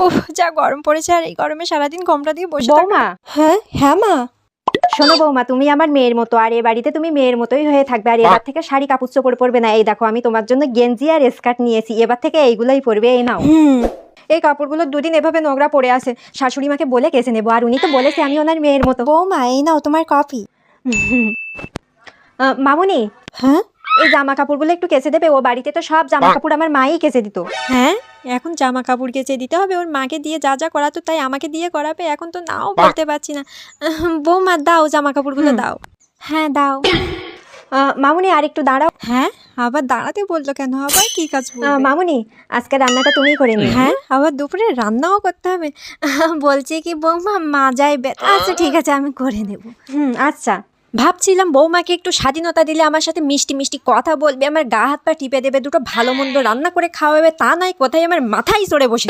উফ, যা গরম পড়েছে, আর এই গরমে সারাদিন ঘোমটা দিয়ে বসে থাকা। বৌমা, হ্যাঁ হ্যাঁ মা। শোনো বৌমা, তুমি আমার মেয়ের মতো, আর এ বাড়িতে তুমি মেয়ের মতোই হয়ে থাকবে। আর এবার থেকে শাড়ি কাপড় চোপড় পরবে না। এই দেখো, আমি তোমার জন্য গেঞ্জি আর স্কার্ট নিয়েছি, এবার থেকে এইগুলোই পরবে। এই নাও। এই কাপড়গুলো দুদিন এভাবে নোংরা পড়ে আছে, শাশুড়ি মাকে বলে কেচে নেবো। আর উনি তো বলেছে আমি ওনার মেয়ের মতো। বৌমা, এই নাও তোমার কফি। মামুনি, হ্যাঁ এই জামা কাপড়গুলো একটু কেচে দেবে? ও বাড়িতে তো সব জামা কাপড় আমার মাই কেচে দিত। হ্যাঁ, এখন জামা কাপড় কেচে দিতে হবে? ওর মাকে দিয়ে যা যা করাতো তাই আমাকে দিয়ে করাবে? এখন তো নাও বলতে পারছি না। বৌমা, দাও জামা কাপড়গুলো দাও। হ্যাঁ দাও। মামুনি, আর একটু দাঁড়াও। হ্যাঁ, আবার দাঁড়াতে বললো কেন? আবার কি কাজ বলবে? মামুনি, আজকে রান্নাটা তুমিই করে নিও। হ্যাঁ, আবার দুপুরে রান্নাও করতে হবে? বলছি কি বৌমা, মাজায় ব্যথা। আচ্ছা ঠিক আছে, আমি করে নেব। আচ্ছা। ভাবছিলাম বৌমাকে একটু স্বাধীনতা দিলে আমার সাথে মিষ্টি মিষ্টি কথা বলবে, আমার গা হাত পা টিপে দেবে, দুটো ভালো মন্দ রান্না করে খাওয়াবে, তা নয় কোথায় আমার মাথায় চড়ে বসে।